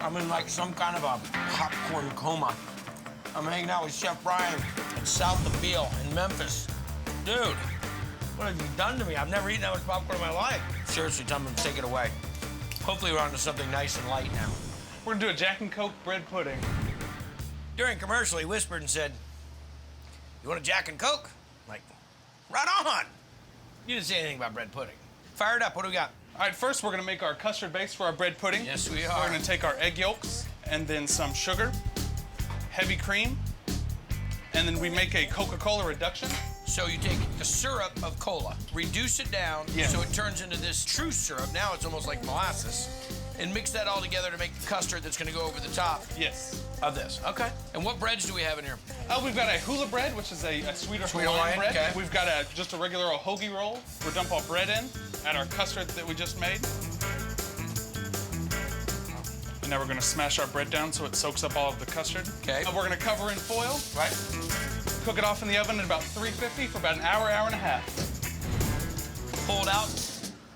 I'm in like some kind of a popcorn coma. I'm hanging out with Chef Brian at South of Beale in Memphis. Dude, what have you done to me? I've never eaten that much popcorn in my life. Seriously, tell me to take it away. Hopefully we're on to something nice and light now. We're gonna do a Jack and Coke bread pudding. During commercial, he whispered and said, "You want a Jack and Coke?" I'm like, right on. You didn't say anything about bread pudding. Fire it up, what do we got? All right, first we're gonna make our custard base for our bread pudding. Yes, we are. We're gonna take our egg yolks and then some sugar, heavy cream, and then we make a Coca-Cola reduction. So you take a syrup of cola, reduce it down so it turns into this true syrup. Now it's almost like molasses. And mix that all together to make the custard that's gonna go over the top of this. Okay. And what breads do we have in here? We've got a hula bread, which is a sweeter Hawaiian bread. Okay. We've got just a regular old hoagie roll. We'll dump our bread in, add our custard that we just made. And now we're gonna smash our bread down so it soaks up all of the custard. Okay. We're gonna cover in foil. Right. Cook it off in the oven at about 350 for about an hour, hour and a half. Pull it out.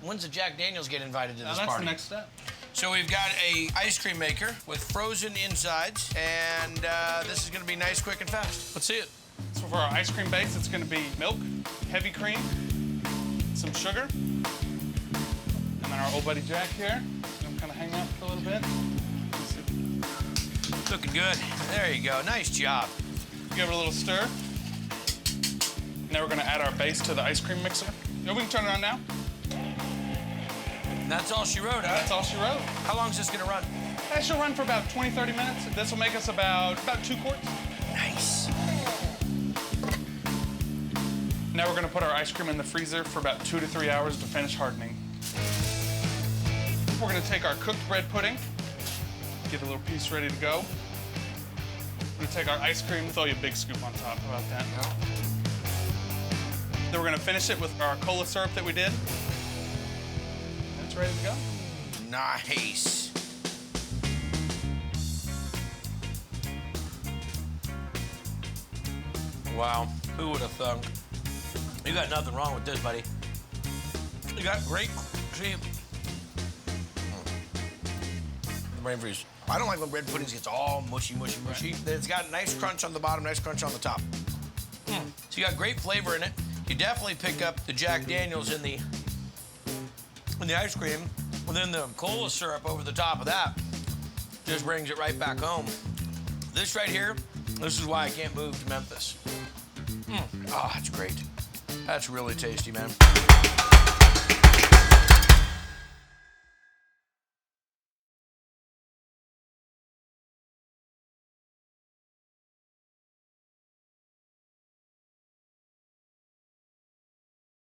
When's the Jack Daniels get invited to this That's party? the next step. So we've got a ice cream maker with frozen insides, and this is gonna be nice, quick, and fast. Let's see it. So for our ice cream base, it's gonna be milk, heavy cream, some sugar, and then our old buddy Jack here. I'm kind of hang out for a little bit. Looking good. There you go. Nice job. Give it a little stir. Now we're gonna add our base to the ice cream mixer. We can turn it on now. That's all she wrote, huh? That's all she wrote. How long is this gonna run? That should run for about 20, 30 minutes. This will make us about 2 quarts. Nice. Now we're gonna put our ice cream in the freezer for about 2 to 3 hours to finish hardening. We're gonna take our cooked bread pudding, get a little piece ready to go. We're gonna take our ice cream, throw you a big scoop on top. How about that? Yeah. Then we're gonna finish it with our cola syrup that we did. It's ready to go. Nice. Wow, who would have thunk? You got nothing wrong with this, buddy. You got great, see, the brain freeze. I don't like when bread puddings gets all mushy. It's got a nice crunch on the bottom, nice crunch on the top. So you got great flavor in it. You definitely pick up the Jack Daniels in the ice cream, and then the cola syrup over the top of that just brings it right back home. This right here, this is why I can't move to Memphis. Oh, that's great. That's really tasty, man.